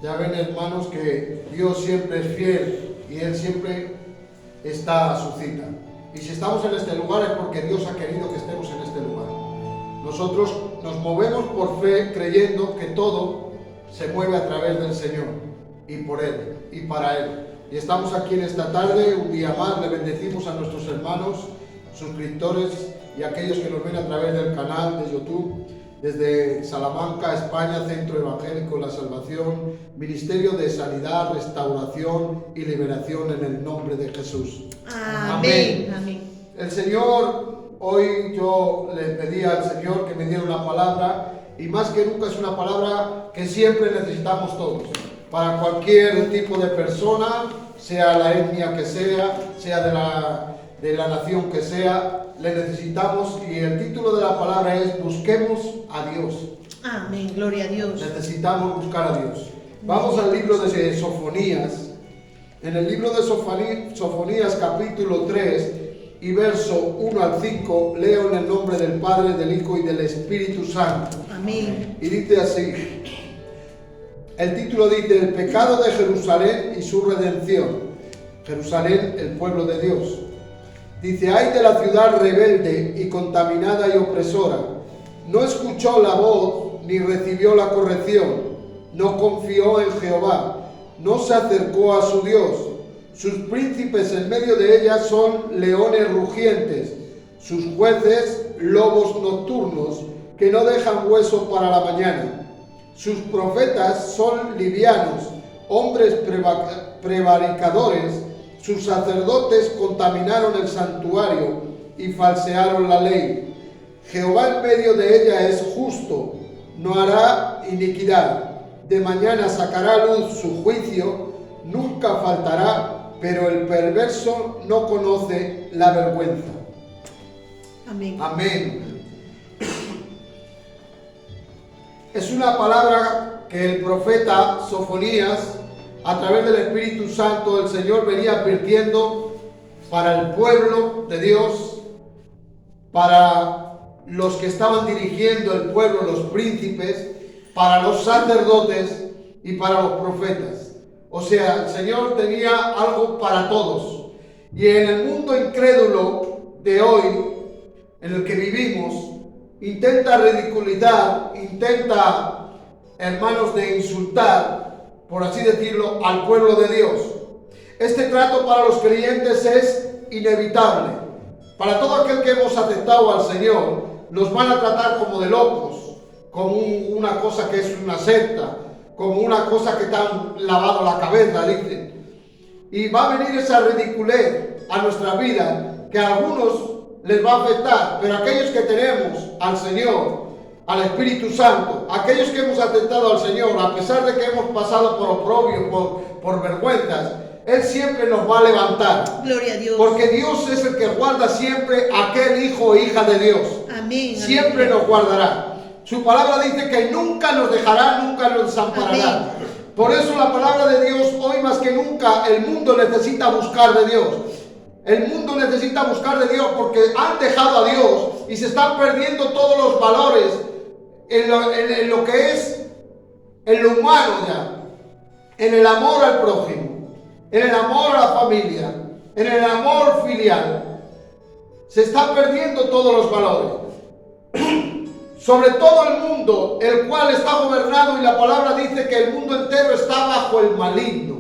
Ya ven, hermanos, que Dios siempre es fiel y Él siempre está a su cita. Y si estamos en este lugar es porque Dios ha querido que estemos en este lugar. Nosotros nos movemos por fe creyendo que todo se mueve a través del Señor y por Él y para Él. Y estamos aquí en esta tarde, un día más, le bendecimos a nuestros hermanos, suscriptores y aquellos que nos ven a través del canal de YouTube, desde Salamanca, España, Centro Evangélico La Salvación, Ministerio de Sanidad, Restauración y Liberación en el nombre de Jesús. Amén. Amén. El Señor, hoy yo le pedí al Señor que me diera una palabra, y más que nunca es una palabra que siempre necesitamos todos, para cualquier tipo de persona, sea la etnia que sea de la nación que sea, le necesitamos, y el título de la palabra es Busquemos a Dios. Amén, gloria a Dios. Necesitamos buscar a Dios. Vamos al libro de Sofonías. En el libro de Sofonías capítulo 3 y verso 1 al 5, leo en el nombre del Padre, del Hijo y del Espíritu Santo. Amén. Y dice así, el título dice, el pecado de Jerusalén y su redención. Jerusalén, el pueblo de Dios. Dice, ay de la ciudad rebelde y contaminada y opresora. No escuchó la voz ni recibió la corrección. No confió en Jehová. No se acercó a su Dios. Sus príncipes en medio de ella son leones rugientes. Sus jueces, lobos nocturnos, que no dejan hueso para la mañana. Sus profetas son livianos, hombres prevaricadores. Sus sacerdotes contaminaron el santuario y falsearon la ley. Jehová en medio de ella es justo, no hará iniquidad. De mañana sacará a luz su juicio, nunca faltará, pero el perverso no conoce la vergüenza. Amén. Amén. Es una palabra que el profeta Sofonías, a través del Espíritu Santo, el Señor venía advirtiendo para el pueblo de Dios, para los que estaban dirigiendo el pueblo, los príncipes, para los sacerdotes y para los profetas. O sea, el Señor tenía algo para todos. Y en el mundo incrédulo de hoy, en el que vivimos, intenta ridiculizar, intenta, hermanos, de insultar, por así decirlo, al pueblo de Dios. Este trato para los creyentes es inevitable. Para todo aquel que hemos aceptado al Señor, nos van a tratar como de locos, como una cosa que es una secta, como una cosa que te han lavado la cabeza, dicen. Y va a venir esa ridiculez a nuestra vida, que a algunos les va a afectar, pero aquellos que tenemos al Señor, al Espíritu Santo, aquellos que hemos aceptado al Señor, a pesar de que hemos pasado por oprobio, por vergüenzas, Él siempre nos va a levantar. Gloria a Dios. Porque Dios es el que guarda siempre a aquel hijo o hija de Dios. Amén. Siempre amén. nos guardará. Su palabra dice que nunca nos dejará, nunca nos desamparará. Amén. Por eso la palabra de Dios, hoy más que nunca, el mundo necesita buscar de Dios. El mundo necesita buscar de Dios porque han dejado a Dios y se están perdiendo todos los valores en lo que es, en lo humano ya, en el amor al prójimo, en el amor a la familia, en el amor filial. Se están perdiendo todos los valores. Sobre todo el mundo, el cual está gobernado, y la palabra dice que el mundo entero está bajo el maligno.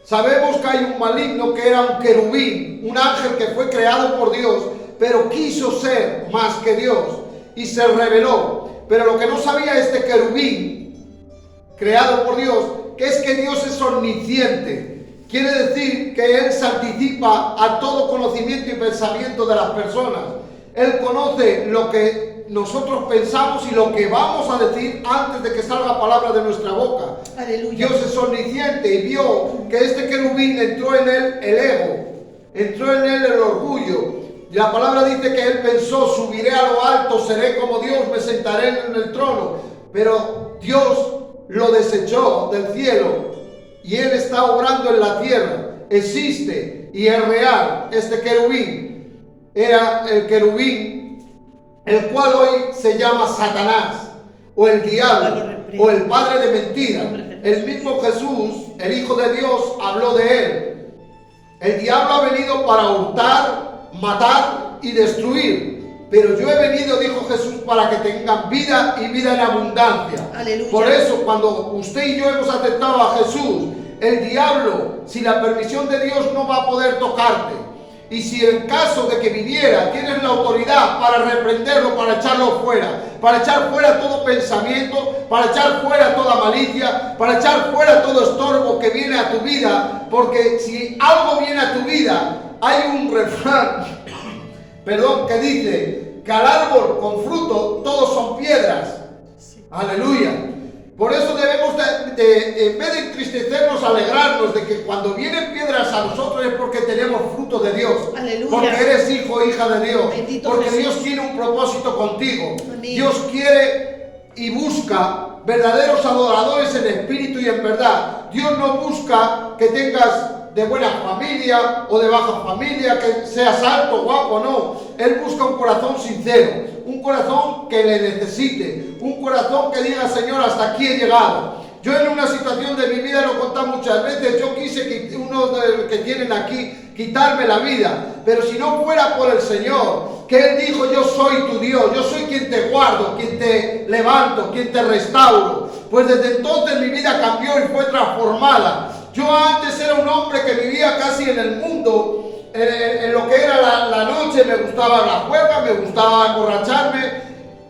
Sabemos que hay un maligno que era un querubín, un ángel que fue creado por Dios, pero quiso ser más que Dios y se rebeló. Pero lo que no sabía este querubín, creado por Dios, que es que Dios es omnisciente. Quiere decir que Él se anticipa a todo conocimiento y pensamiento de las personas. Él conoce lo que nosotros pensamos y lo que vamos a decir antes de que salga palabra de nuestra boca. Aleluya. Dios es omnisciente y vio que este querubín entró en él el ego, entró en él el orgullo. Y la palabra dice que él pensó, subiré a lo alto, seré como Dios, me sentaré en el trono. Pero Dios lo desechó del cielo y él está obrando en la tierra. Existe y es real. Este querubín era el querubín, el cual hoy se llama Satanás, o el diablo, o el padre de mentira. el mismo Jesús, el Hijo de Dios, habló de él. El diablo ha venido para hurtar, matar y destruir. Pero yo he venido, dijo Jesús, para que tengan vida y vida en abundancia. Aleluya. Por eso, cuando usted y yo hemos aceptado a Jesús, el diablo, sin la permisión de Dios, no va a poder tocarte. Y si en caso de que viniera, tienes la autoridad para reprenderlo, para echarlo fuera, para echar fuera todo pensamiento, para echar fuera toda malicia, para echar fuera todo estorbo que viene a tu vida. Porque si algo viene a tu vida, hay un refrán, que dice que al árbol con fruto todos son piedras. Sí. Aleluya. Por eso debemos en vez de entristecernos, alegrarnos de que cuando vienen piedras a nosotros es porque tenemos fruto de Dios. Aleluya. Porque eres hijo o hija de Dios. Bendito porque Jesús. Dios tiene un propósito contigo. Amén. Dios quiere y busca verdaderos adoradores en espíritu y en verdad. Dios no busca que tengas de buena familia o de baja familia, que seas alto, guapo, no. Él busca un corazón sincero, un corazón que le necesite, un corazón que diga: Señor, hasta aquí he llegado. Yo en una situación de mi vida, lo he contado muchas veces, yo quise que uno de los que tienen aquí quitarme la vida, pero si no fuera por el Señor, que Él dijo: yo soy tu Dios, yo soy quien te guardo, quien te levanto, quien te restauro. Pues desde entonces mi vida cambió y fue transformada. Yo antes era un hombre que vivía casi en el mundo, en lo que era la noche. Me gustaba la juega, me gustaba emborracharme.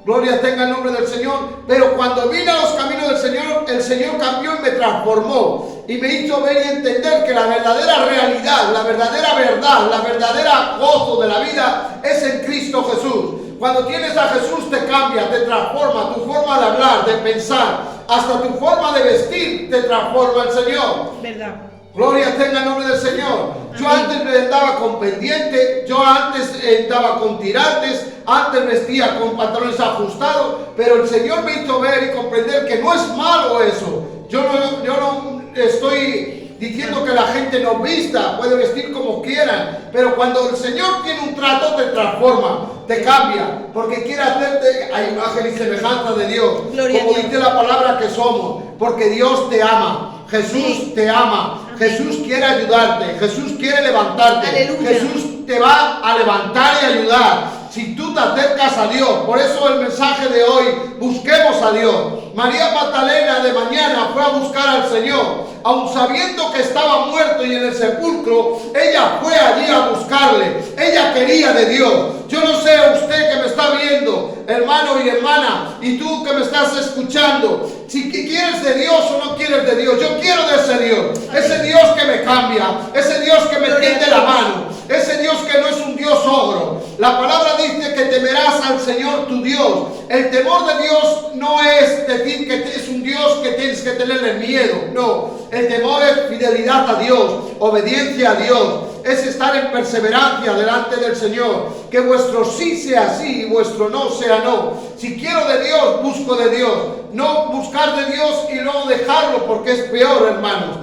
Gloria tenga el nombre del Señor. Pero cuando vine a los caminos del Señor, el Señor cambió y me transformó. Y me hizo ver y entender que la verdadera realidad, la verdadera verdad, la verdadera gozo de la vida es en Cristo Jesús. Cuando tienes a Jesús te cambia, te transforma, tu forma de hablar, de pensar, hasta tu forma de vestir te transforma el Señor. ¿Verdad? Gloria tenga el nombre del Señor. Yo antes me andaba con pendiente, yo antes andaba con tirantes, antes vestía con pantalones ajustados, pero el Señor me hizo ver y comprender que no es malo eso. Yo no estoy diciendo que la gente no vista, puede vestir como quieran, pero cuando el Señor tiene un trato te transforma, te cambia, porque quiere hacerte a imagen y semejanza de Dios. Gloria como a Dios. dice la palabra que somos, porque Dios te ama, Jesús Sí. te ama. Amén. Jesús quiere ayudarte, Jesús quiere levantarte. Aleluya. Jesús te va a levantar y ayudar si tú te acercas a Dios. Por eso el mensaje de hoy: busquemos a Dios. María Magdalena de mañana fue a buscar al Señor, aun sabiendo que estaba muerto y en el sepulcro. Ella fue allí a buscarle. Ella quería de Dios. Yo no sé usted que me está viendo, hermano y hermana, y tú que me estás escuchando, si quieres de Dios o no quieres de Dios. Yo quiero de ese Dios, ese Dios que me cambia, ese Dios que me tiende la mano, ese Dios que no es un Dios ogro. La palabra dice que temerás al Señor tu Dios. El temor de Dios no es decir que es un Dios que tienes que tenerle miedo, no. El temor es fidelidad a Dios, obediencia a Dios, es estar en perseverancia delante del Señor. Que vuestro sí sea sí y vuestro no sea no. Si quiero de Dios, busco de Dios. No buscar de Dios y luego dejarlo, porque es peor, hermanos.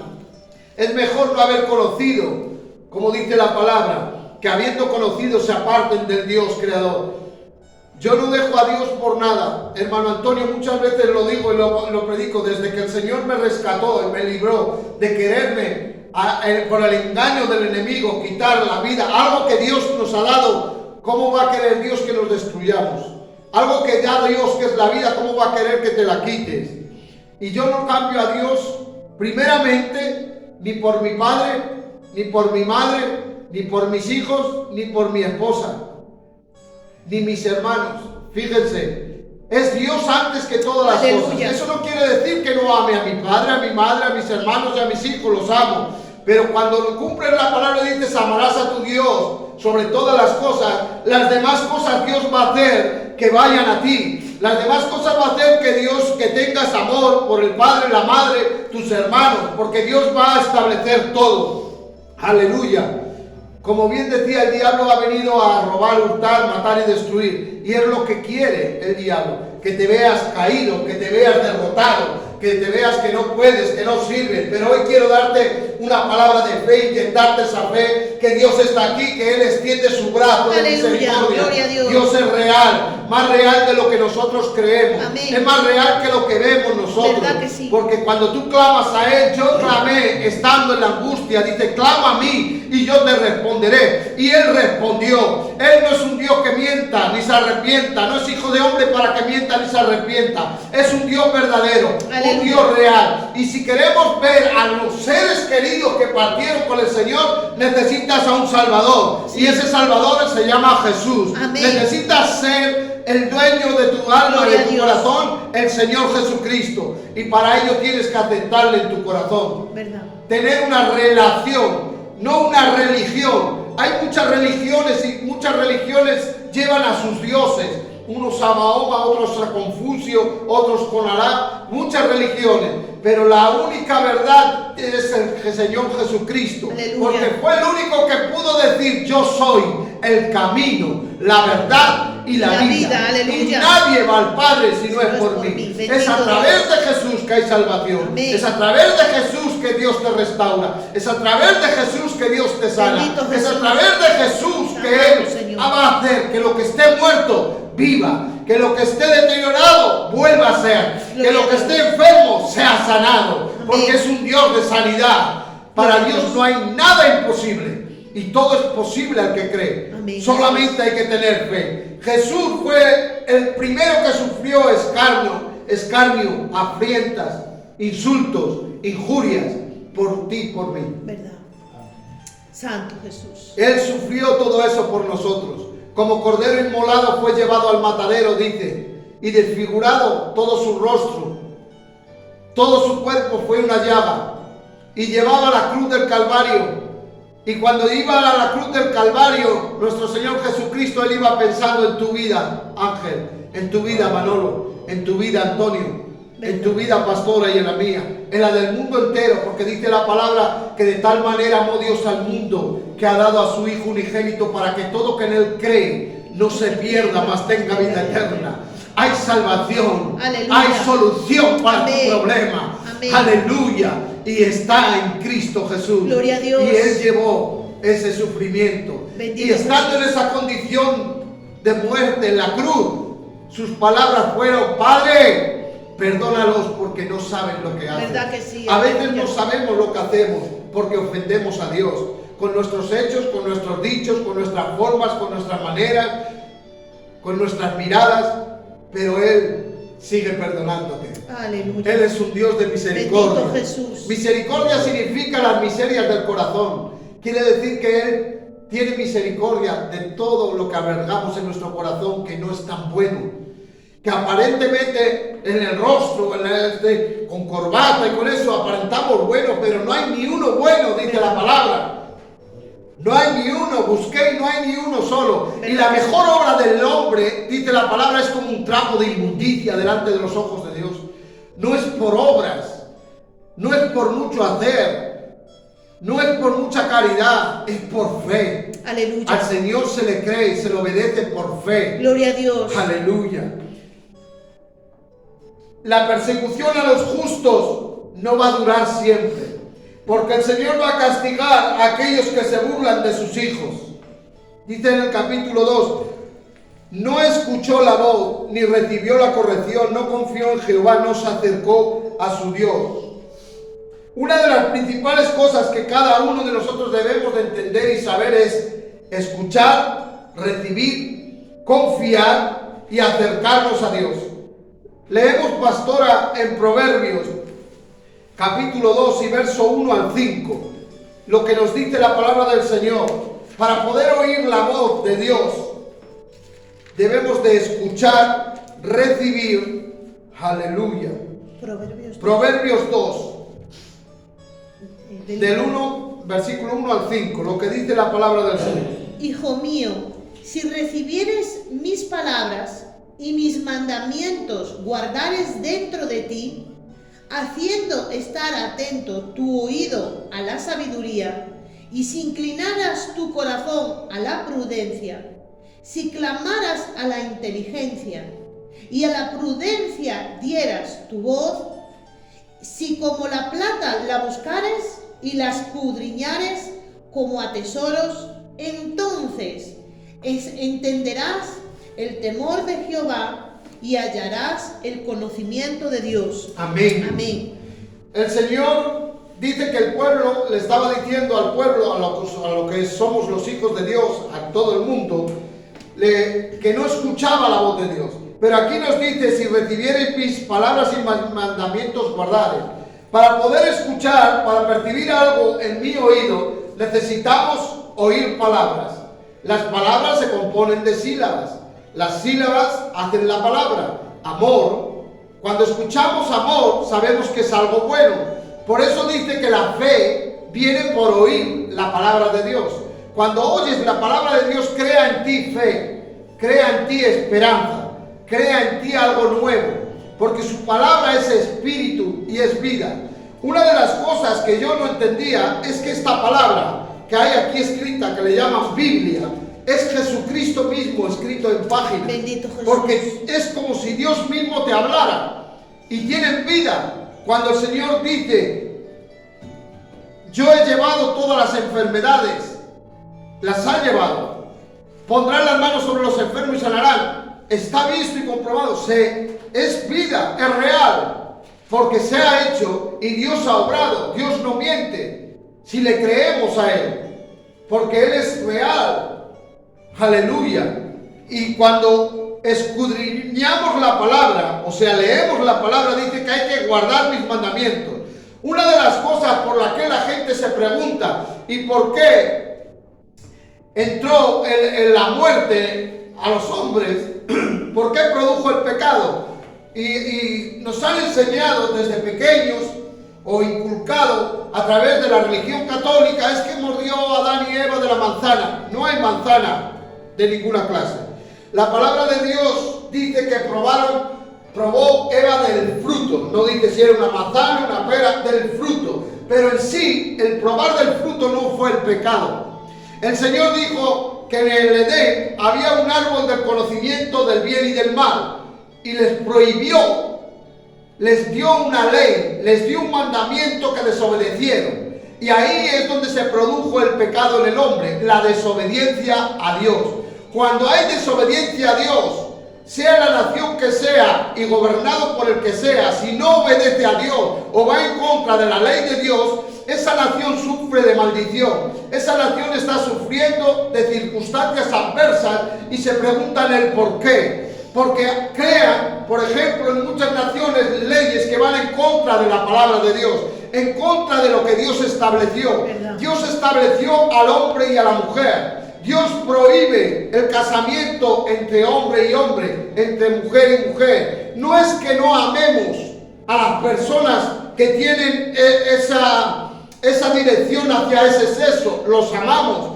Es mejor no haber conocido, como dice la palabra, que habiendo conocido se aparten del Dios creador. Yo no dejo a Dios por nada, hermano Antonio, muchas veces lo digo y lo predico. Desde que el Señor me rescató y me libró de quererme por el engaño del enemigo quitar la vida, algo que Dios nos ha dado, ¿cómo va a querer Dios que nos destruyamos? Algo que da Dios, que es la vida, ¿cómo va a querer que te la quites? Y yo no cambio a Dios primeramente ni por mi padre, ni por mi madre, ni por mis hijos, ni por mi esposa, ni mis hermanos. Fíjense, es Dios antes que todas las Aleluya. cosas. Eso no quiere decir que no ame a mi padre, a mi madre, a mis hermanos y a mis hijos, los amo. Pero cuando cumples la palabra y dices: amarás a tu Dios sobre todas las cosas, las demás cosas Dios va a hacer que vayan a ti. Las demás cosas va a hacer que Dios, que tengas amor por el padre, la madre, tus hermanos, porque Dios va a establecer todo. Aleluya. Como bien decía, el diablo ha venido a robar, hurtar, matar y destruir. Y es lo que quiere el diablo: que te veas caído, que te veas derrotado, que te veas que no puedes, que no sirves, pero hoy quiero darte una palabra de fe, inyectarte esa fe, que Dios está aquí, que Él extiende su brazo de Aleluya, misericordia. gloria a Dios. Dios es real, más real de lo que nosotros creemos. Amén. Es más real que lo que vemos nosotros. ¿Verdad que sí? Porque cuando tú clamas a Él, yo clamé estando en la angustia, dice, clama a mí y yo te responderé. Y Él respondió. Él no es un Dios que mienta ni se arrepienta, no es hijo de hombre para que mienta ni se arrepienta. Es un Dios verdadero, Aleluya. un Dios real. Y si queremos ver a los seres queridos que partieron con el Señor, necesitas a un Salvador. Sí. Y ese Salvador se llama Jesús. Amén. Necesitas ser el dueño de tu alma y Gloria de a tu Dios. corazón, el Señor Jesucristo. Y para ello tienes que aceptarle en tu corazón. ¿Verdad? Tener una relación, no una religión. Hay muchas religiones y muchas religiones llevan a sus dioses. Unos a Mahoma, otros a Confucio, otros con Alá, muchas religiones. Pero la única verdad es el Señor Jesucristo. Aleluya. Porque fue el único que pudo decir, yo soy el camino, la verdad y la vida. Aleluya. Y nadie va al Padre si no es por mí. Bendito Es a través Dios. de Jesús que hay salvación. Amén. Es a través de Jesús que Dios te restaura. Es a través de Jesús que Dios te sana. Bendito Es a Jesús. través de Jesús que Santo Él Señor. va a hacer que lo que esté muerto viva, que lo que esté deteriorado vuelva a ser, que Gloria lo que a Dios. esté enfermo sea sanado, Amén. porque es un Dios de sanidad. Para Gloria a Dios Dios. no hay nada imposible y todo es posible al que cree. Amén. Solamente hay que tener fe. Jesús fue el primero que sufrió escarnio, afrentas, insultos, injurias por ti y por mí. ¿Verdad? Santo Jesús. Él sufrió todo eso por nosotros. Como cordero inmolado fue llevado al matadero, dice, y desfigurado todo su rostro. Todo su cuerpo fue una llaga. Y llevaba la cruz del Calvario. Y cuando iba a la cruz del Calvario, nuestro Señor Jesucristo, Él iba pensando en tu vida, Ángel, en tu vida, Manolo, en tu vida, Antonio, en tu vida, pastora, y en la mía, en la del mundo entero, porque dice la palabra que de tal manera amó Dios al mundo que ha dado a su Hijo unigénito para que todo que en Él cree no se pierda, mas tenga vida eterna. Hay salvación, Aleluya. hay solución para Amén. tu problema. Amén. Aleluya. Y está en Cristo Jesús. Gloria a Dios. Y Él llevó ese sufrimiento. Bendito Y estando Jesús. en esa condición de muerte en la cruz, sus palabras fueron: Padre, perdónalos porque no saben lo que hacen. ¿Verdad que sí? A veces Aleluya. no sabemos lo que hacemos porque ofendemos a Dios. Con nuestros hechos, con nuestros dichos, con nuestras formas, con nuestras maneras, con nuestras miradas. Pero Él sigue perdonándote. Aleluya. Él es un Dios de misericordia. Bendito Jesús. Misericordia significa las miserias del corazón. Quiere decir que Él tiene misericordia de todo lo que albergamos en nuestro corazón que no es tan bueno. Que aparentemente en el rostro, con corbata y con eso aparentamos buenos, pero no hay ni uno bueno, dice la palabra. No hay ni uno, busqué y no hay ni uno solo. Y la mejor obra del hombre, dice la palabra, es como un trapo de inmundicia delante de los ojos de Dios. No es por obras, no es por mucho hacer, no es por mucha caridad, es por fe. Aleluya. Al Señor se le cree y se le obedece por fe. Gloria a Dios. Aleluya. La persecución a los justos no va a durar siempre. Porque el Señor va a castigar a aquellos que se burlan de sus hijos. Dice en el capítulo 2, no escuchó la voz, ni recibió la corrección, no confió en Jehová, no se acercó a su Dios. Una de las principales cosas que cada uno de nosotros debemos de entender y saber es escuchar, recibir, confiar y acercarnos a Dios. Leemos, pastora, en Proverbios, capítulo 2 y verso 1 al 5, lo que nos dice la palabra del Señor. Para poder oír la voz de Dios, debemos de escuchar, recibir, aleluya. Proverbios 2, del 1, versículo 1 al 5, lo que dice la palabra del Señor. Hijo mío, si recibieres mis palabras y mis mandamientos guardares dentro de ti, haciendo estar atento tu oído a la sabiduría, y si inclinaras tu corazón a la prudencia, si clamaras a la inteligencia, y a la prudencia dieras tu voz, Si como la plata la buscares y la escudriñares como a tesoros, entonces entenderás el temor de Jehová y hallarás el conocimiento de Dios. Amén. Amén. El Señor dice que el pueblo le estaba diciendo al pueblo, a lo que somos los hijos de Dios, a todo el mundo, que no escuchaba la voz de Dios. Pero aquí nos dice, si recibiereis mis palabras y mis mandamientos guardareis. Para poder escuchar, para percibir algo en mi oído, necesitamos oír palabras. Las palabras se componen de sílabas. Las sílabas hacen la palabra. Amor. Cuando escuchamos amor, sabemos que es algo bueno. Por eso dice que la fe viene por oír la palabra de Dios. Cuando oyes la palabra de Dios, crea en ti fe, crea en ti esperanza, crea en ti algo nuevo, porque su palabra es espíritu y es vida. Una de las cosas que yo no entendía es que esta palabra que hay aquí escrita, que le llaman Biblia, es Jesucristo mismo escrito en páginas. Bendito Jesús. Porque es como si Dios mismo te hablara y tienen vida. Cuando el Señor dice, yo he llevado todas las enfermedades, las ha llevado, pondrán las manos sobre los enfermos y sanarán. Está visto y comprobado, es vida, es real, porque se ha hecho y Dios ha obrado. Dios no miente si le creemos a Él, porque Él es real. Aleluya. Y cuando escudriñamos la palabra, o sea, leemos la palabra, dice que hay que guardar mis mandamientos. Una de las cosas por las que la gente se pregunta, ¿y por qué entró la muerte a los hombres? ¿Por qué produjo el pecado? Y nos han enseñado desde pequeños o inculcado a través de la religión católica, es que mordió a Adán y Eva de la manzana. No hay manzana de ninguna clase. La palabra de Dios dice que probó Eva del fruto. No dice si era una manzana, una pera, del fruto. Pero en sí, el probar del fruto no fue el pecado. El Señor dijo que en el Edén había un árbol del conocimiento del bien y del mal. Y les prohibió, les dio una ley, les dio un mandamiento que desobedecieron. Y ahí es donde se produjo el pecado en el hombre, la desobediencia a Dios. Cuando hay desobediencia a Dios, sea la nación que sea y gobernado por el que sea, si no obedece a Dios o va en contra de la ley de Dios, esa nación sufre de maldición. Esa nación está sufriendo de circunstancias adversas y se preguntan el por qué. Porque crean, por ejemplo, en muchas naciones leyes que van en contra de la palabra de Dios, en contra de lo que Dios estableció. ¿Verdad? Dios estableció al hombre y a la mujer. Dios prohíbe el casamiento entre hombre y hombre, entre mujer y mujer. No es que no amemos a las personas que tienen esa dirección hacia ese sexo, los amamos.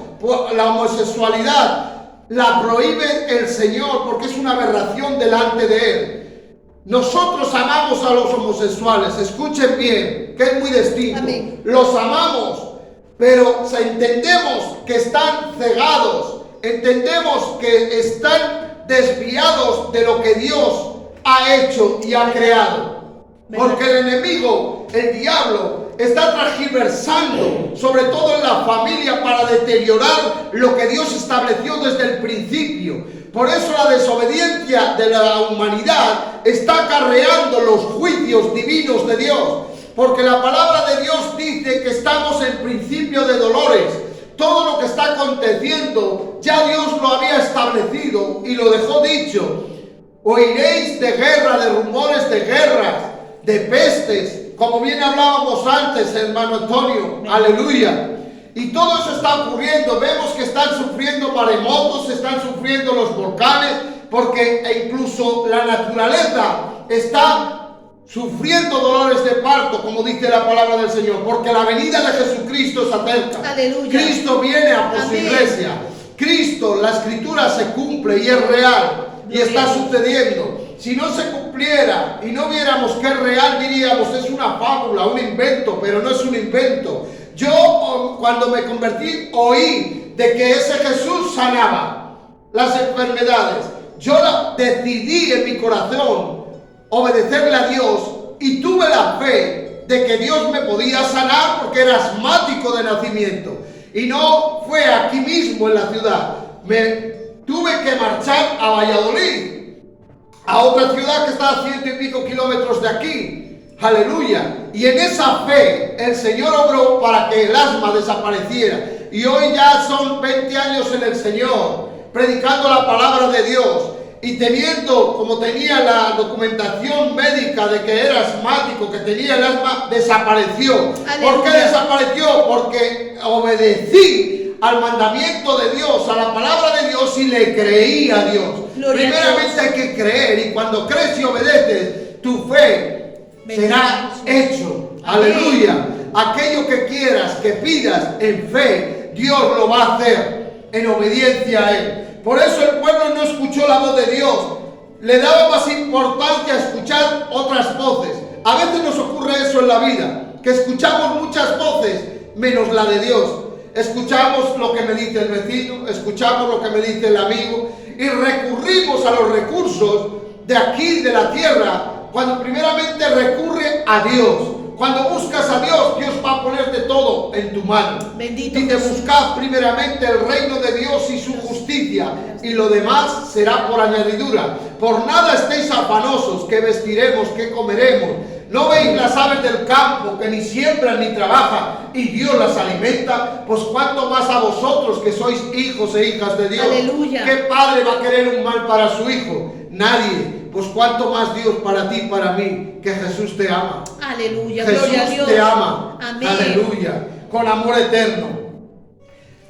La homosexualidad la prohíbe el Señor porque es una aberración delante de Él. Nosotros amamos a los homosexuales, escuchen bien, que es muy distinto. Amén. Los amamos, pero entendemos que están cegados, entendemos que están desviados de lo que Dios ha hecho y ha creado. Porque el enemigo, el diablo, está transgiversando, sobre todo en la familia, para deteriorar lo que Dios estableció desde el principio. Por eso la desobediencia de la humanidad está acarreando los juicios divinos de Dios. Porque la palabra de Dios dice que estamos en principio de dolores. Todo lo que está aconteciendo, ya Dios lo había establecido y lo dejó dicho. Oiréis de guerra, de rumores de guerras, de pestes, como bien hablábamos antes, hermano Antonio. Aleluya. Y todo eso está ocurriendo. Vemos que están sufriendo maremotos, están sufriendo los volcanes, porque incluso la naturaleza está sufriendo dolores de parto, como dice la palabra del Señor, porque la venida de Jesucristo se acerca. Aleluya. Cristo viene a por su Amén. iglesia. Cristo, la escritura se cumple y es real y está sucediendo. Si no se cumpliera y no viéramos que es real, diríamos es una fábula, un invento, pero no es un invento. Yo cuando me convertí oí de que ese Jesús sanaba las enfermedades. Yo decidí en mi corazón obedecerle a Dios y tuve la fe de que Dios me podía sanar porque era asmático de nacimiento. Y no fue aquí mismo en la ciudad. Me tuve que marchar a Valladolid, a otra ciudad que está a 100 y pico kilómetros de aquí. Aleluya. Y en esa fe el Señor obró para que el asma desapareciera. Y hoy ya son 20 años en el Señor, predicando la palabra de Dios. Y teniendo, como tenía la documentación médica de que era asmático, que tenía el asma, desapareció. Aleluya. ¿Por qué desapareció? Porque obedecí al mandamiento de Dios, a la palabra de Dios, y le creí a Dios. Gloria a Primeramente Dios. hay que creer, y cuando crees y obedeces, tu fe será hecho. Amén. Aleluya. Aquello que quieras, que pidas en fe, Dios lo va a hacer en obediencia a Él. Por eso el pueblo no escuchó la voz de Dios. Le daba más importancia a escuchar otras voces. A veces nos ocurre eso en la vida, que escuchamos muchas voces menos la de Dios. Escuchamos lo que me dice el vecino, escuchamos lo que me dice el amigo y recurrimos a los recursos de aquí, de la tierra, cuando primeramente recurre a Dios. Cuando buscas a Dios, Dios va a ponerte todo en tu mano. Bendito Dice, Jesús. buscad primeramente el reino de Dios y su justicia, y lo demás será por añadidura. Por nada estéis afanosos, qué vestiremos, qué comeremos. ¿No veis las aves del campo, que ni siembran ni trabajan, y Dios las alimenta? Pues cuánto más a vosotros, que sois hijos e hijas de Dios. Aleluya. ¿Qué padre va a querer un mal para su hijo? Nadie. Pues cuánto más Dios para ti y para mí, que Jesús te ama. Aleluya. Gloria a Jesús Dios. te ama. Amén. Aleluya. Con amor eterno.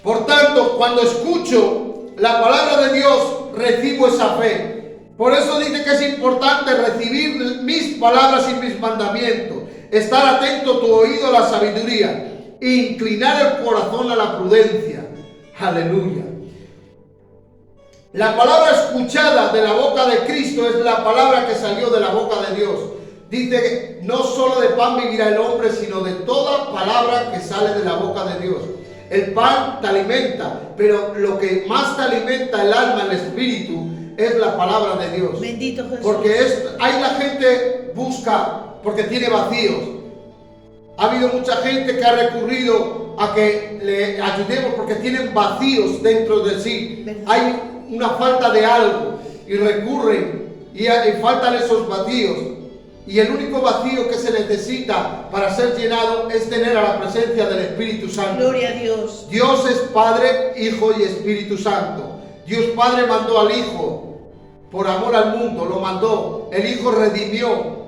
Por tanto, cuando escucho la palabra de Dios, recibo esa fe. Por eso dice que es importante recibir mis palabras y mis mandamientos. Estar atento tu oído a la sabiduría. E inclinar el corazón a la prudencia. Aleluya. La palabra escuchada de la boca de Cristo es la palabra que salió de la boca de Dios. Dice que no solo de pan vivirá el hombre, sino de toda palabra que sale de la boca de Dios. El pan te alimenta, pero lo que más te alimenta el alma, el espíritu, es la palabra de Dios. Bendito Jesús. Porque hay la gente busca porque tiene vacíos. Ha habido mucha gente que ha recurrido a que le ayudemos porque tienen vacíos dentro de sí. ¿Verdad? Hay una falta de algo y recurren y faltan esos vacíos. Y el único vacío que se necesita para ser llenado es tener a la presencia del Espíritu Santo. Gloria a Dios. Dios es Padre, Hijo y Espíritu Santo. Dios Padre mandó al Hijo por amor al mundo, lo mandó. El Hijo redimió,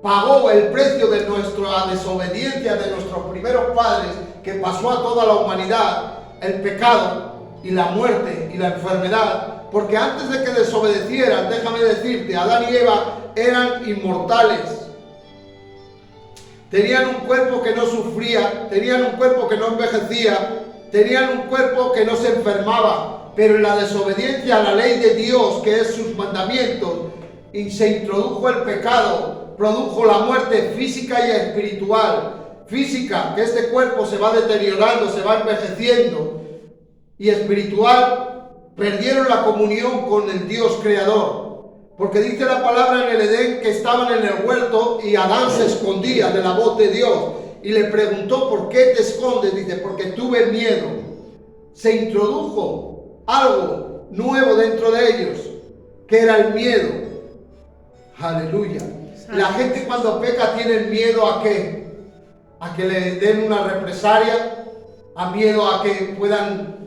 pagó el precio de nuestra desobediencia de nuestros primeros padres, que pasó a toda la humanidad, el pecado y la muerte y la enfermedad. Porque antes de que desobedecieran, déjame decirte, Adán y Eva eran inmortales. Tenían un cuerpo que no sufría, tenían un cuerpo que no envejecía, tenían un cuerpo que no se enfermaba. Pero en la desobediencia a la ley de Dios, que es sus mandamientos, y se introdujo el pecado, produjo la muerte física y espiritual. Física, que este cuerpo se va deteriorando, se va envejeciendo, y espiritual, perdieron la comunión con el Dios creador. Porque dice la palabra en el Edén que estaban en el huerto y Adán se escondía de la voz de Dios. Y le preguntó, ¿por qué te escondes? Dice, porque tuve miedo. Se introdujo algo nuevo dentro de ellos, que era el miedo. Aleluya. La gente cuando peca tiene miedo ¿a qué? A que le den una represalia, a miedo a que puedan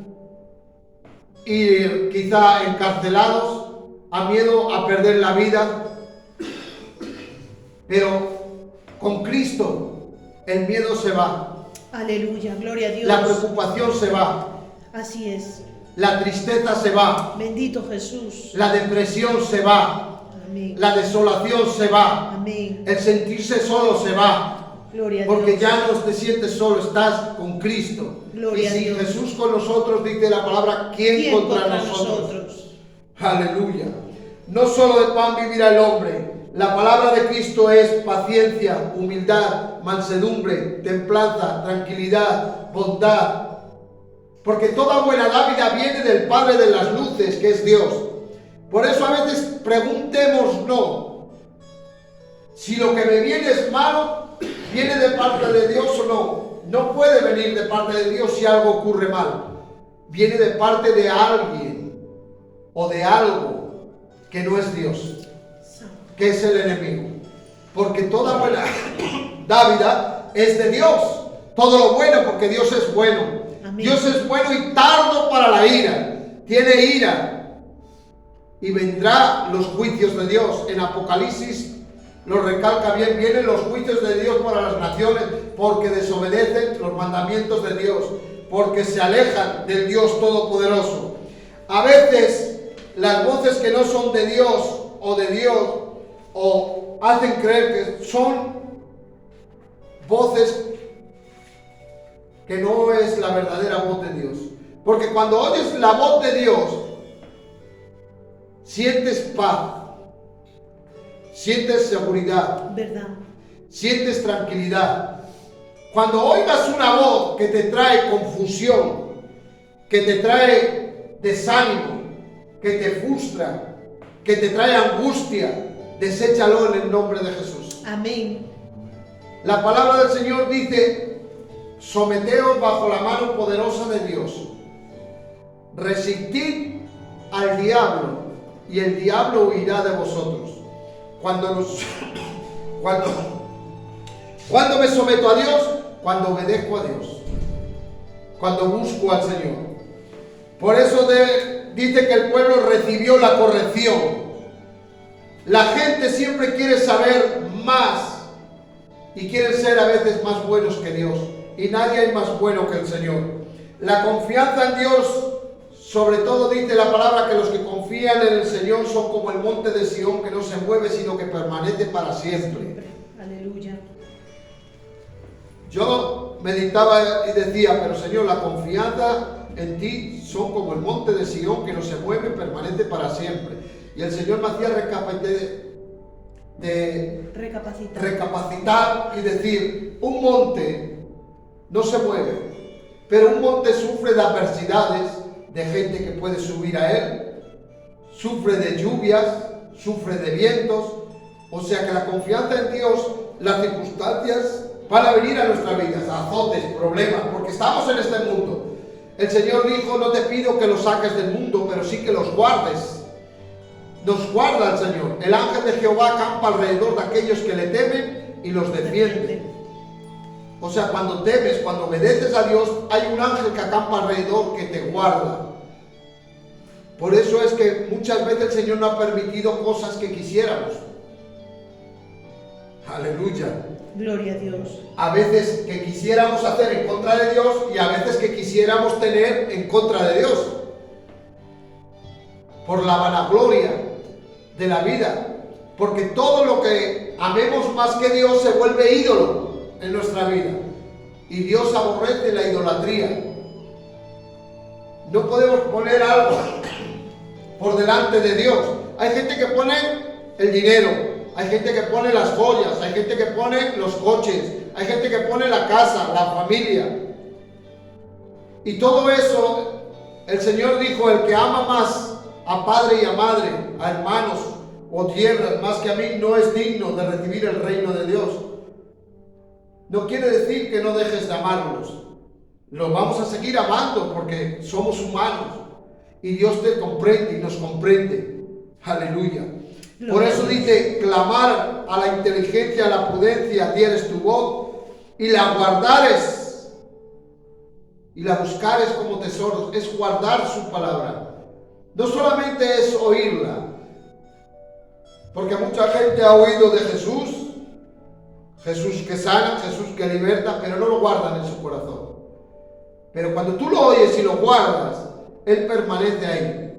ir quizá encarcelados, a miedo a perder la vida. Pero con Cristo el miedo se va, Aleluya. Gloria a Dios. la preocupación se va, Así es. la tristeza se va, Bendito Jesús. la depresión se va, Amén. la desolación se va, Amén. el sentirse solo se va. Gloria a Porque Dios. ya no te sientes solo, estás con Cristo. Gloria y si a Dios. Jesús con nosotros, dice la palabra, ¿quién contra nosotros? Aleluya. No solo de pan vivirá el hombre. La palabra de Cristo es paciencia, humildad, mansedumbre, templanza, tranquilidad, bondad. Porque toda buena dávida viene del Padre de las luces, que es Dios. Por eso a veces preguntémonos, si lo que me viene es malo, ¿Viene de parte de Dios o no? No puede venir de parte de Dios si algo ocurre mal. Viene de parte de alguien o de algo que no es Dios, que es el enemigo. Porque toda buena dávida es de Dios. Todo lo bueno, porque Dios es bueno. Amén. Dios es bueno y tardo para la ira. Tiene ira. Y vendrá los juicios de Dios. En Apocalipsis lo recalca bien. Vienen los juicios de Dios para las naciones porque desobedecen los mandamientos de Dios. Porque se alejan del Dios Todopoderoso. A veces las voces que no son de Dios o hacen creer que son voces que no es la verdadera voz de Dios. Porque cuando oyes la voz de Dios, sientes paz, sientes seguridad, ¿Verdad? sientes tranquilidad. Cuando oigas una voz que te trae confusión, que te trae desánimo, que te frustra, que te trae angustia, deséchalo en el nombre de Jesús. Amén. La palabra del Señor dice: someteos bajo la mano poderosa de Dios. Resistid al diablo y el diablo huirá de vosotros. Cuando me someto a Dios, cuando obedezco a Dios, cuando busco al Señor. Por eso dice que el pueblo recibió la corrección. La gente siempre quiere saber más y quiere ser a veces más buenos que Dios. Y nadie es más bueno que el Señor. La confianza en Dios, sobre todo dice la palabra que los que confían en el Señor son como el monte de Sión, que no se mueve sino que permanece para siempre. Aleluya. Yo meditaba y decía: pero Señor, la confianza en ti son como el monte de Sión, que no se mueve, permanece para siempre. Y el Señor me hacía recapacitar y decir: un monte no se mueve, pero un monte sufre de adversidades, de gente que puede subir a él, sufre de lluvias, sufre de vientos. O sea que la confianza en Dios, las circunstancias van a venir a nuestras vidas, azotes, problemas, porque estamos en este mundo. El Señor dijo: no te pido que los saques del mundo, pero sí que los guardes. Nos guarda el Señor. El ángel de Jehová acampa alrededor de aquellos que le temen y los defiende. O sea, cuando temes, cuando obedeces a Dios, hay un ángel que acampa alrededor que te guarda. Por eso es que muchas veces el Señor no ha permitido cosas que quisiéramos. Aleluya. Gloria a Dios. A veces que quisiéramos hacer en contra de Dios y a veces que quisiéramos tener en contra de Dios. Por la vanagloria de la vida. Porque todo lo que amemos más que Dios se vuelve ídolo en nuestra vida. Y Dios aborrece la idolatría. No podemos poner algo por delante de Dios. Hay gente que pone el dinero, hay gente que pone las joyas, hay gente que pone los coches, hay gente que pone la casa, la familia. Y todo eso, el Señor dijo: el que ama más a padre y a madre, a hermanos o tierras más que a mí, no es digno de recibir el reino de Dios. No quiere decir que no dejes de amarlos. Los vamos a seguir amando porque somos humanos. Y Dios te comprende y nos comprende. Aleluya. Por eso dice: clamar a la inteligencia, a la prudencia, dieres tu voz, y la guardares, y la buscares como tesoros. Es guardar su palabra. No solamente es oírla, porque mucha gente ha oído de Jesús, Jesús que sana, Jesús que liberta, pero no lo guardan en su corazón. Pero cuando tú lo oyes y lo guardas, Él permanece ahí.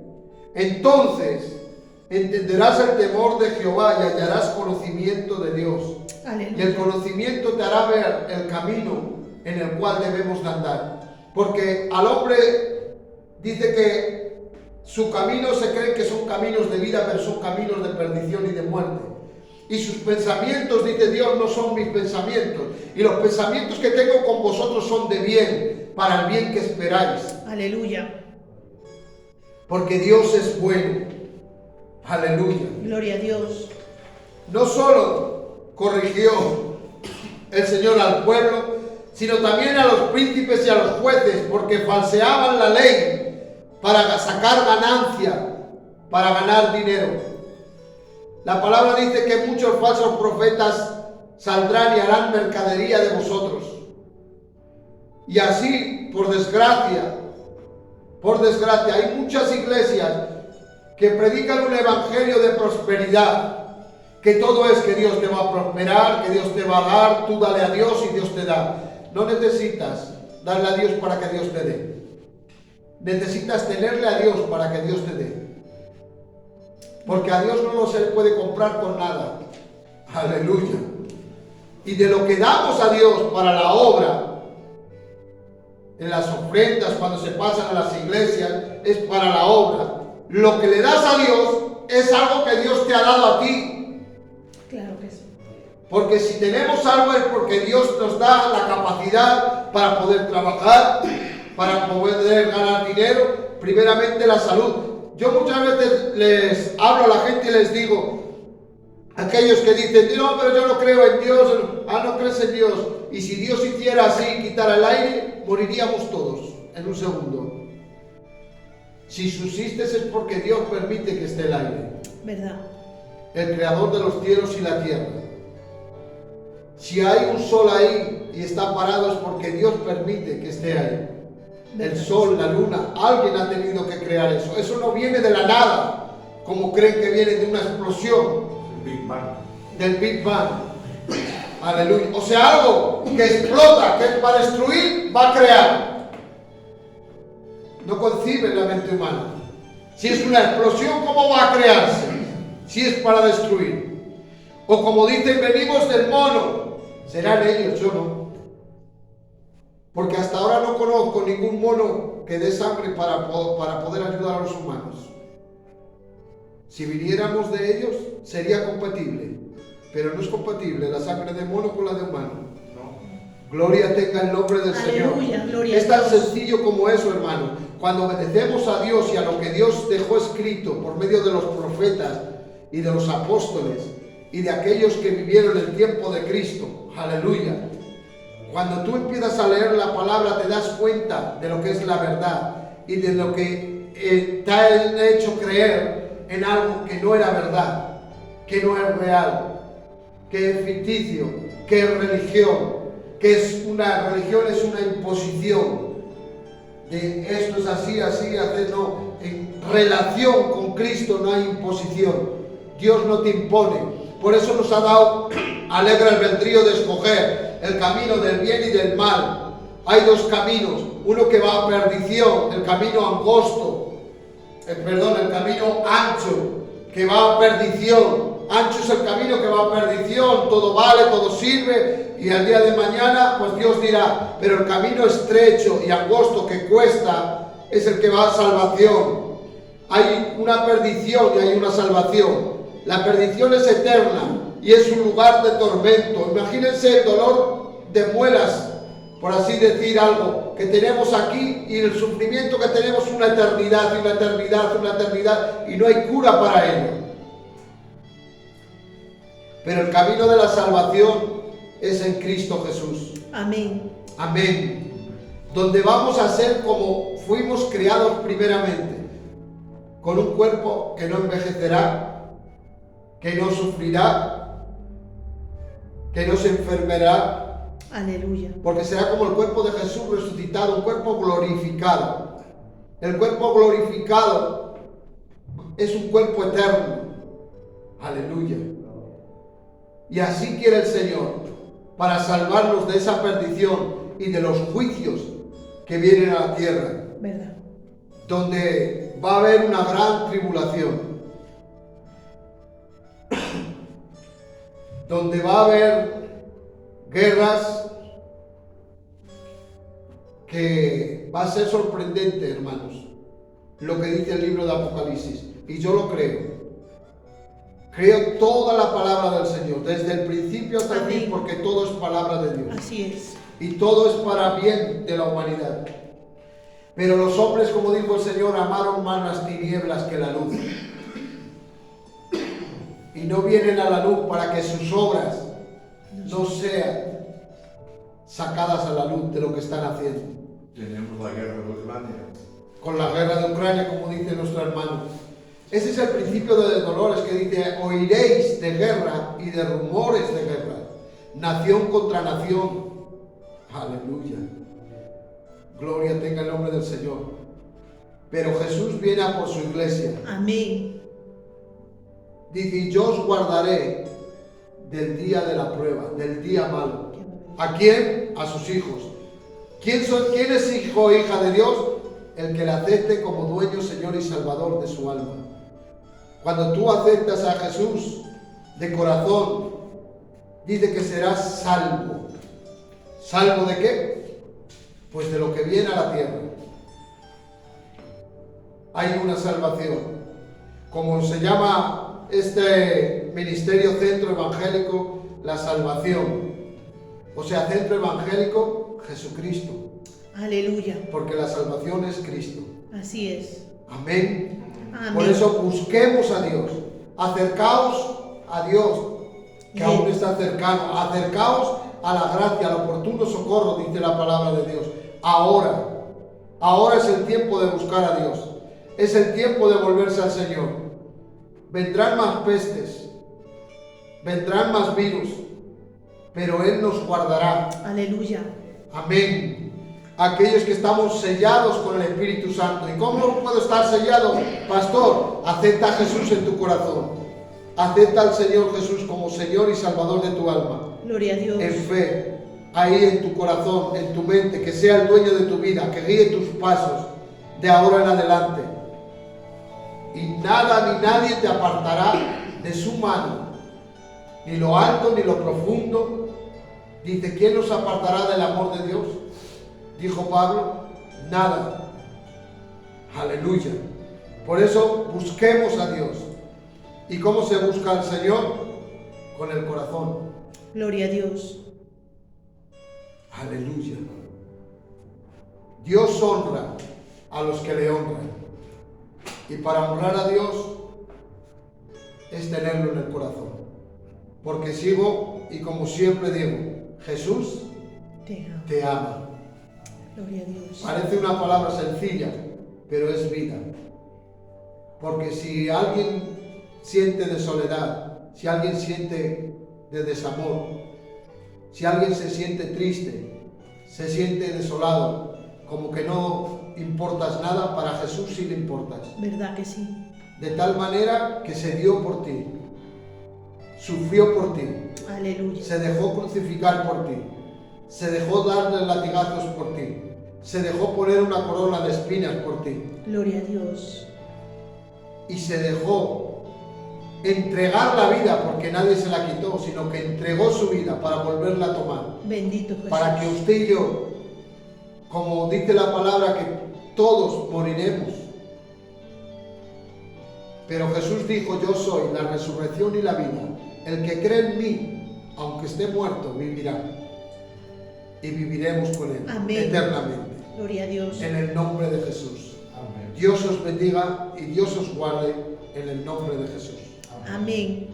Entonces entenderás el temor de Jehová y hallarás conocimiento de Dios. Aleluya. Y el conocimiento te hará ver el camino en el cual debemos de andar. Porque al hombre dice que su camino se cree que son caminos de vida, pero son caminos de perdición y de muerte. Y sus pensamientos, dice Dios, no son mis pensamientos. Y los pensamientos que tengo con vosotros son de bien, para el bien que esperáis. Aleluya. Porque Dios es bueno. Aleluya. Gloria a Dios. No solo corrigió el Señor al pueblo, sino también a los príncipes y a los jueces, porque falseaban la ley para sacar ganancia, para ganar dinero. La palabra dice que muchos falsos profetas saldrán y harán mercadería de vosotros. Y así, por desgracia, hay muchas iglesias que predican un evangelio de prosperidad, que todo es que Dios te va a prosperar, que Dios te va a dar, tú dale a Dios y Dios te da. No necesitas darle a Dios para que Dios te dé. Necesitas tenerle a Dios para que Dios te dé. Porque a Dios no se le puede comprar con nada. Aleluya. Y de lo que damos a Dios para la obra, en las ofrendas, cuando se pasan a las iglesias, es para la obra. Lo que le das a Dios es algo que Dios te ha dado a ti. Claro que sí. Porque si tenemos algo es porque Dios nos da la capacidad para poder trabajar, para poder ganar dinero, primeramente la salud. Yo muchas veces les hablo a la gente y les digo, aquellos que dicen, no, pero yo no creo en Dios, no crees en Dios. Y si Dios hiciera así, quitara el aire, moriríamos todos en un segundo. Si subsistes es porque Dios permite que esté el aire. ¿Verdad? El creador de los cielos y la tierra. Si hay un sol ahí y está parado es porque Dios permite que esté ahí. El sol, la luna, alguien ha tenido que crear eso. Eso no viene de la nada, como creen que viene de una explosión. Del Big Bang. Aleluya. O sea, algo que explota, que es para destruir, va a crear. No concibe la mente humana. Si es una explosión, ¿cómo va a crearse? Si es para destruir. O como dicen, venimos del mono. Serán ellos, yo no. Porque hasta ahora no conozco ningún mono que dé sangre para poder ayudar a los humanos. Si viniéramos de ellos, sería compatible. Pero no es compatible la sangre de mono con la de humano. No. Gloria tenga el nombre del Aleluya, Señor. gloria Es a tan Dios. sencillo como eso, hermano. Cuando obedecemos a Dios y a lo que Dios dejó escrito por medio de los profetas y de los apóstoles y de aquellos que vivieron el tiempo de Cristo. Aleluya. Cuando tú empiezas a leer la palabra te das cuenta de lo que es la verdad y de lo que te han hecho creer en algo que no era verdad, que no es real, que es ficticio, que es religión, que es una religión, es una imposición. De esto es así, así, hacer, no. En relación con Cristo no hay imposición. Dios no te impone. Por eso nos ha dado alegre albedrío de escoger el camino del bien y del mal. Hay dos caminos, uno que va a perdición, el camino angosto, el camino ancho, que va a perdición. Ancho es el camino que va a perdición, todo vale, todo sirve, y al día de mañana, pues Dios dirá, pero el camino estrecho y angosto que cuesta es el que va a salvación. Hay una perdición y hay una salvación. La perdición es eterna y es un lugar de tormento. Imagínense el dolor de muelas, por así decir algo, que tenemos aquí y el sufrimiento que tenemos una eternidad, y una eternidad, una eternidad, y no hay cura para ello. Pero el camino de la salvación es en Cristo Jesús. Amén. Amén. Donde vamos a ser como fuimos creados primeramente, con un cuerpo que no envejecerá, que no sufrirá, que no se enfermará. Aleluya. Porque será como el cuerpo de Jesús resucitado, un cuerpo glorificado. El cuerpo glorificado es un cuerpo eterno. Aleluya. Y así quiere el Señor, para salvarnos de esa perdición y de los juicios que vienen a la tierra. ¿Verdad? Donde va a haber una gran tribulación. Donde va a haber guerras, que va a ser sorprendente, hermanos, lo que dice el libro de Apocalipsis. Y yo lo creo. Creo toda la palabra del Señor, desde el principio hasta el fin, porque todo es palabra de Dios. Así es. Y todo es para bien de la humanidad. Pero los hombres, como dijo el Señor, amaron más las tinieblas que la luz. Y no vienen a la luz para que sus obras no sean sacadas a la luz de lo que están haciendo. Tenemos la guerra de Ucrania. Con la guerra de Ucrania, como dice nuestro hermano. Ese es el principio de dolores que dice: oiréis de guerra y de rumores de guerra, nación contra nación. Aleluya. Gloria tenga el nombre del Señor. Pero Jesús viene a por su iglesia. Amén. Dice: y yo os guardaré del día de la prueba, del día malo. ¿A quién? A sus hijos. ¿Quién es hijo o hija de Dios? El que le acepte como dueño, Señor y Salvador de su alma. Cuando tú aceptas a Jesús de corazón, dice que serás salvo. ¿Salvo de qué? Pues de lo que viene a la tierra. Hay una salvación. Como se llama este ministerio Centro Evangélico, la salvación. O sea, Centro Evangélico, Jesucristo. Aleluya. Porque la salvación es Cristo. Así es. Amén. Amén. Por eso busquemos a Dios. Acercaos a Dios, que Bien. aún está cercano. Acercaos a la gracia, al oportuno socorro, dice la palabra de Dios. Ahora es el tiempo de buscar a Dios. Es el tiempo de volverse al Señor. Vendrán más pestes, vendrán más virus, pero Él nos guardará. Aleluya. Amén. Aquellos que estamos sellados con el Espíritu Santo. ¿Y cómo puedo estar sellado? Pastor, acepta a Jesús en tu corazón. Acepta al Señor Jesús como Señor y Salvador de tu alma. Gloria a Dios. En fe, ahí en tu corazón, en tu mente, que sea el dueño de tu vida, que guíe tus pasos de ahora en adelante. Y nada ni nadie te apartará de su mano, ni lo alto ni lo profundo. Dice: ¿quién nos apartará del amor de Dios? Dijo Pablo: nada. Aleluya. Por eso busquemos a Dios. ¿Y cómo se busca al Señor? Con el corazón. Gloria a Dios. Aleluya. Dios honra a los que le honran. Y para honrar a Dios es tenerlo en el corazón. Porque sigo, y como siempre digo, Jesús Te amo. te ama. Gloria a Dios. Parece una palabra sencilla, pero es vida. Porque si alguien siente de soledad, si alguien siente de desamor, si alguien se siente triste, se siente desolado, como que no importas nada, para Jesús sí le importas. ¿Verdad que sí? De tal manera que se dio por ti, sufrió por ti, Aleluya. se dejó crucificar por ti, se dejó darle latigazos por ti, se dejó poner una corona de espinas por ti, Gloria a Dios. y se dejó entregar la vida, porque nadie se la quitó, sino que entregó su vida para volverla a tomar, Bendito Jesús. para que usted y yo, como dice la palabra, que todos moriremos. Pero Jesús dijo: yo soy la resurrección y la vida. El que cree en mí, aunque esté muerto, vivirá. Y viviremos con él. Amén. Eternamente. Gloria a Dios. En el nombre de Jesús. Amén. Dios os bendiga y Dios os guarde en el nombre de Jesús. Amén.